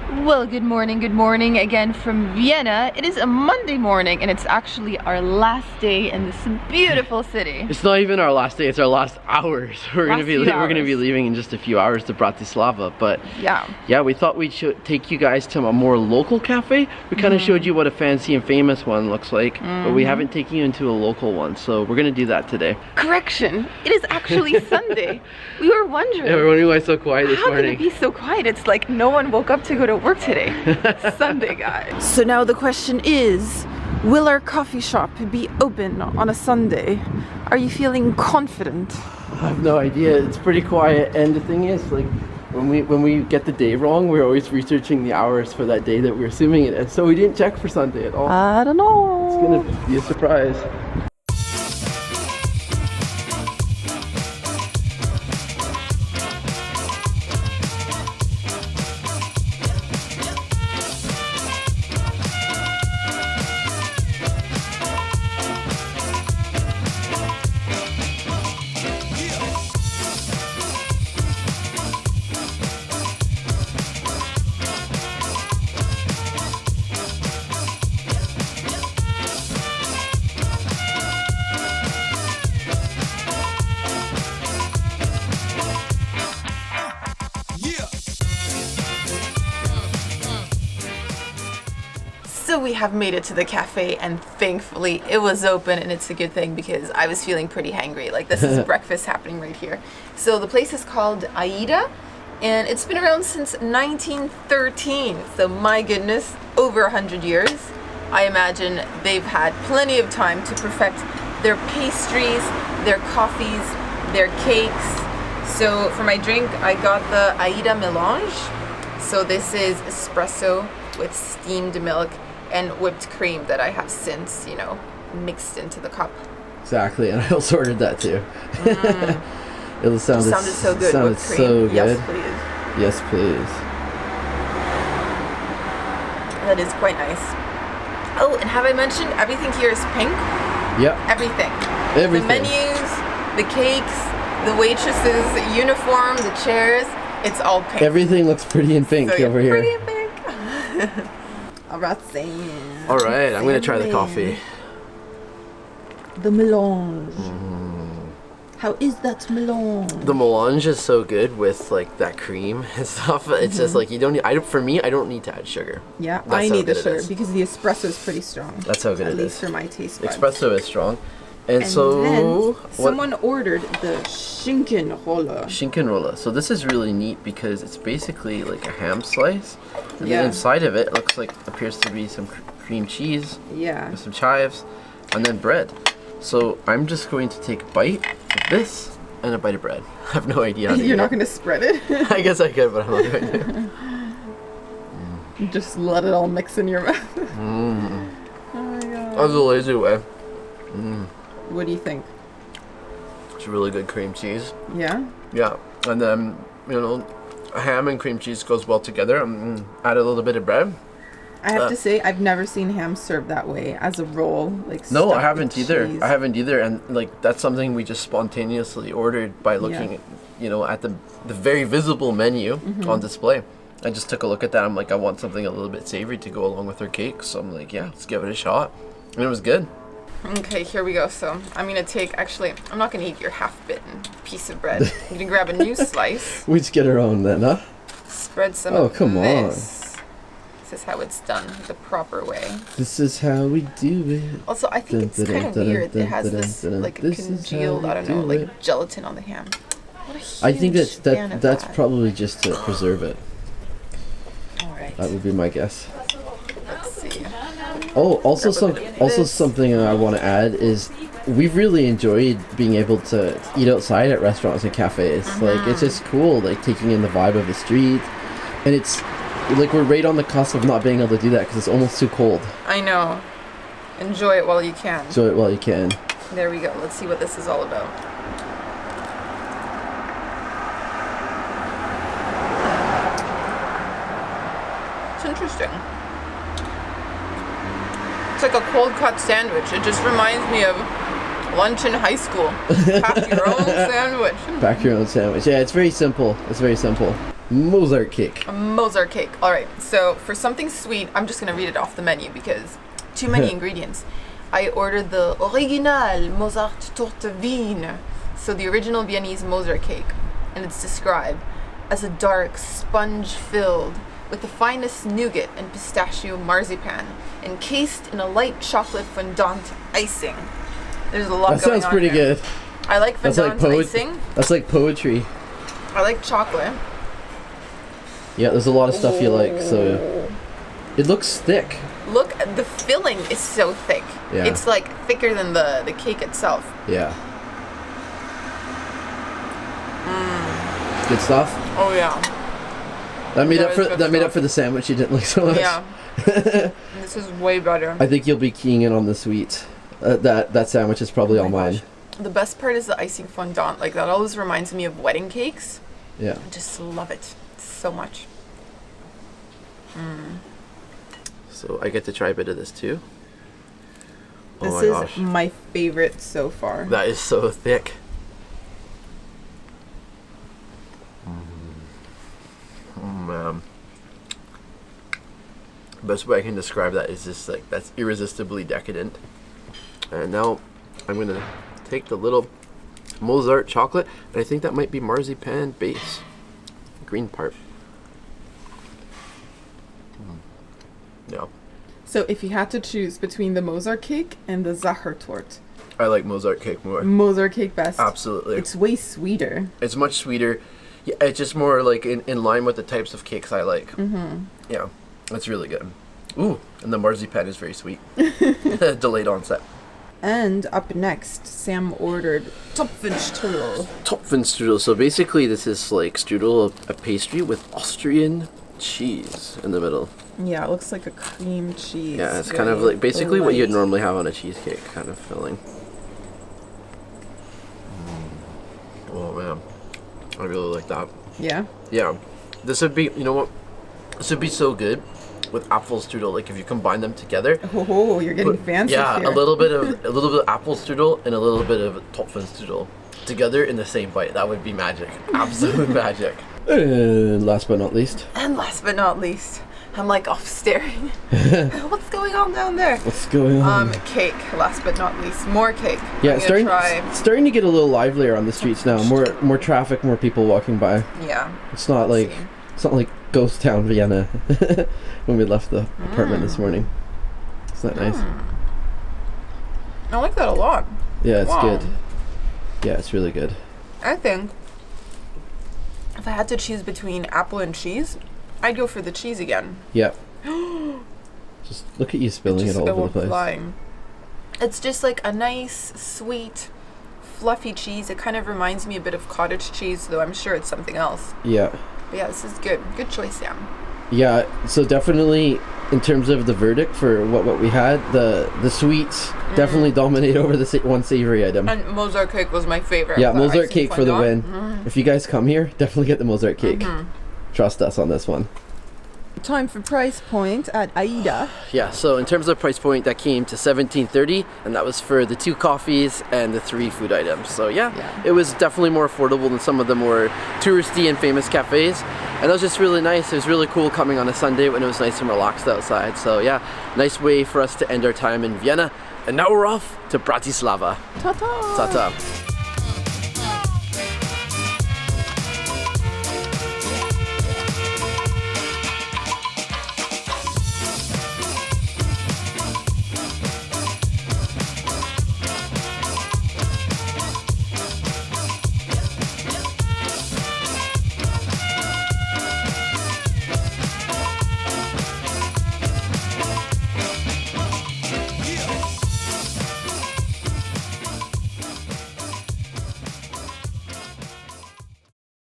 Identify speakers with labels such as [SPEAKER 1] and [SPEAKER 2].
[SPEAKER 1] Well, good morning again from Vienna. It is a Monday morning and it's actually our last day in this beautiful city.
[SPEAKER 2] It's not even our last day, it's our last hours. We're gonna be leaving in just a few hours to Bratislava, but yeah, we thought we'd take you guys to a more local cafe. We kind of showed you what a fancy and famous one looks like, but we haven't taken you into a local one, so we're gonna do that today. Correction,
[SPEAKER 1] it is actually Sunday. We were wondering.
[SPEAKER 2] Yeah, we're wondering why it's so quiet this morning.
[SPEAKER 1] How could it be so quiet? It's like no one woke up to go to work today. Sunday, guys. So now the question is, will our coffee shop be open on a Sunday? Are you feeling confident?
[SPEAKER 2] I have no idea. It's pretty quiet, and the thing is, like, when we get the day wrong, we're always researching the hours for that day that we're assuming it is. So we didn't check for Sunday at all.
[SPEAKER 1] I don't know.
[SPEAKER 2] It's gonna be a surprise.
[SPEAKER 1] So we have made it to the cafe and thankfully it was open, and it's a good thing because I was feeling pretty hangry. Like, this is breakfast happening right here. So the place is called Aida and it's been around since 1913. So my goodness, over 100 years. I imagine they've had plenty of time to perfect their pastries, their coffees, their cakes. So for my drink, I got the Aida Melange. So this is espresso with steamed milk and whipped cream that I have since, you know, mixed into the cup.
[SPEAKER 2] Exactly, and I also ordered that too. It sounded
[SPEAKER 1] so good.
[SPEAKER 2] Sounded so good.
[SPEAKER 1] Yes, please.
[SPEAKER 2] Yes, please.
[SPEAKER 1] That is quite nice. Oh, and have I mentioned everything here is pink?
[SPEAKER 2] Yep.
[SPEAKER 1] Everything.
[SPEAKER 2] Everything.
[SPEAKER 1] The menus, the cakes, the waitresses' uniform, the chairs, it's all pink.
[SPEAKER 2] Everything looks pretty in pink over here.
[SPEAKER 1] Pretty in pink. Alright,
[SPEAKER 2] I'm gonna try the coffee.
[SPEAKER 1] The melange. How is that melange?
[SPEAKER 2] The melange is so good with like that cream and stuff. It's just like you don't need. For me, I don't need to add sugar.
[SPEAKER 1] Yeah, I need the sugar because the espresso is pretty strong.
[SPEAKER 2] That's how good it is.
[SPEAKER 1] At least for my taste buds.
[SPEAKER 2] Espresso is strong. And so
[SPEAKER 1] then someone ordered the Schinkenröllen.
[SPEAKER 2] Schinkenröllen. So this is really neat because it's basically like a ham slice. And then inside of it looks like appears to be some cream cheese.
[SPEAKER 1] Yeah.
[SPEAKER 2] With some chives, and then bread. So I'm just going to take a bite of this and a bite of bread. I have no idea how to
[SPEAKER 1] You're not going to spread it?
[SPEAKER 2] I guess I could, but I'm not going to.
[SPEAKER 1] Just let it all mix in your mouth. Oh my god.
[SPEAKER 2] That's a lazy way.
[SPEAKER 1] What do you think?
[SPEAKER 2] It's really good cream cheese.
[SPEAKER 1] Yeah?
[SPEAKER 2] Yeah. And then, you know, ham and cream cheese goes well together. Add a little bit of bread.
[SPEAKER 1] I have to say, I've never seen ham served that way, as a roll. Like,
[SPEAKER 2] no, I haven't either.
[SPEAKER 1] Cheese.
[SPEAKER 2] I haven't either. And like, that's something we just spontaneously ordered by looking at, you know, at the very visible menu on display. I just took a look at that. I'm like, I want something a little bit savory to go along with our cake. So I'm like, yeah, let's give it a shot. And it was good.
[SPEAKER 1] Okay, here we go. So I'm going to take, actually, I'm not going to eat your half-bitten piece of bread. I'm going to grab a new slice.
[SPEAKER 2] We just get our own then, huh?
[SPEAKER 1] Spread some
[SPEAKER 2] of
[SPEAKER 1] this. This is how it's done the proper way.
[SPEAKER 2] This is how we do it.
[SPEAKER 1] Also, I think it's kind of weird. It has this, like, congealed, I don't know, like gelatin on the ham. What a huge
[SPEAKER 2] I think
[SPEAKER 1] fan
[SPEAKER 2] that's
[SPEAKER 1] of that.
[SPEAKER 2] probably just to preserve it.
[SPEAKER 1] All right.
[SPEAKER 2] That would be my guess.
[SPEAKER 1] Let's see.
[SPEAKER 2] Oh, also something I want to add is we've really enjoyed being able to eat outside at restaurants and cafes. Like, it's just cool, like taking in the vibe of the street, and it's like we're right on the cusp of not being able to do that because it's almost too cold.
[SPEAKER 1] I know. Enjoy it while you can.
[SPEAKER 2] Enjoy it while you can.
[SPEAKER 1] There we go. Let's see what this is all about. It's interesting. It's like a cold cut sandwich. It just reminds me of lunch in high school. Pack your own sandwich.
[SPEAKER 2] Pack your own sandwich. Yeah, it's very simple. It's very simple. Mozart Cake.
[SPEAKER 1] A Mozart Cake. All right. So for something sweet, I'm just going to read it off the menu because too many ingredients. I ordered the Original Mozart Torte Wien. So the original Viennese Mozart Cake. And it's described as a dark, sponge-filled with the finest nougat and pistachio marzipan, encased in a light chocolate fondant icing. There's a lot
[SPEAKER 2] that
[SPEAKER 1] going on.
[SPEAKER 2] That sounds pretty
[SPEAKER 1] here.
[SPEAKER 2] good.
[SPEAKER 1] I like fondant icing.
[SPEAKER 2] That's like poetry.
[SPEAKER 1] I like chocolate.
[SPEAKER 2] Yeah, there's a lot of stuff you like, so it looks thick.
[SPEAKER 1] Look, the filling is so thick.
[SPEAKER 2] Yeah.
[SPEAKER 1] It's like thicker than the cake itself.
[SPEAKER 2] Yeah. Good stuff.
[SPEAKER 1] Oh yeah.
[SPEAKER 2] That made up for the sandwich you didn't like so much.
[SPEAKER 1] Yeah. This is way better.
[SPEAKER 2] I think you'll be keying in on the sweets. That sandwich is probably all mine.
[SPEAKER 1] The best part is the icing fondant. Like that always reminds me of wedding cakes.
[SPEAKER 2] Yeah.
[SPEAKER 1] I just love it so much.
[SPEAKER 2] So I get to try a bit of this too.
[SPEAKER 1] This is my favorite so far.
[SPEAKER 2] That is so thick. Oh man. The best way I can describe that is just like, that's irresistibly decadent. And now I'm gonna take the little Mozart chocolate, and I think that might be marzipan base. Green part. Yeah.
[SPEAKER 3] So if you had to choose between the Mozart cake and the Sachertorte,
[SPEAKER 2] I like Mozart cake more.
[SPEAKER 3] Mozart cake best.
[SPEAKER 2] Absolutely.
[SPEAKER 3] It's way sweeter.
[SPEAKER 2] It's much sweeter. Yeah, it's just more like in line with the types of cakes I like. Yeah, it's really good. Ooh, and the marzipan is very sweet. Delayed onset.
[SPEAKER 3] And up next, Sam ordered Topfenstrudel.
[SPEAKER 2] Topfenstrudel. So basically this is like strudel, a pastry with Austrian cheese in the middle.
[SPEAKER 3] Yeah, it looks like a cream cheese.
[SPEAKER 2] Yeah, it's kind of like basically what you'd normally have on a cheesecake kind of filling. Oh man, I really like that.
[SPEAKER 3] Yeah?
[SPEAKER 2] Yeah. This would be, you know what? This would be so good with Apfelstrudel, like if you combine them together.
[SPEAKER 3] Oh, you're getting fancy
[SPEAKER 2] yeah,
[SPEAKER 3] here.
[SPEAKER 2] a little bit of Apfelstrudel and a little bit of Topfenstrudel together in the same bite. That would be magic. Absolute magic. And last but not least.
[SPEAKER 1] And last but not least, I'm like off staring. What's going on down there?
[SPEAKER 2] What's going on?
[SPEAKER 1] Cake. Last but not least, more cake.
[SPEAKER 2] Yeah, starting to get a little livelier on the streets now. More traffic, more people walking by.
[SPEAKER 1] Yeah.
[SPEAKER 2] It's not like ghost town Vienna when we left the apartment this morning. Isn't that nice?
[SPEAKER 1] I like that a lot.
[SPEAKER 2] Yeah, it's good. Yeah, it's really good.
[SPEAKER 1] I think if I had to choose between apple and cheese, I'd go for the cheese again.
[SPEAKER 2] Yep. Just look at you spilling it all over the place.
[SPEAKER 1] Flying. It's just like a nice, sweet, fluffy cheese. It kind of reminds me a bit of cottage cheese, though I'm sure it's something else.
[SPEAKER 2] Yeah.
[SPEAKER 1] But yeah, this is good. Good choice, Sam.
[SPEAKER 2] Yeah, so definitely in terms of the verdict for what we had, the sweets definitely dominate over the one savory item.
[SPEAKER 1] And Mozart cake was my favorite.
[SPEAKER 2] Yeah, Mozart cake for the win. If you guys come here, definitely get the Mozart cake. Trust us on this one.
[SPEAKER 3] Time for price point at Aida.
[SPEAKER 2] Yeah, so in terms of price point, that came to $17.30, and that was for the 2 coffees and the 3 food items. So yeah, it was definitely more affordable than some of the more touristy and famous cafes. And that was just really nice. It was really cool coming on a Sunday when it was nice and relaxed outside. So yeah, nice way for us to end our time in Vienna. And now we're off to Bratislava.
[SPEAKER 3] Ta-ta!
[SPEAKER 2] Ta-ta.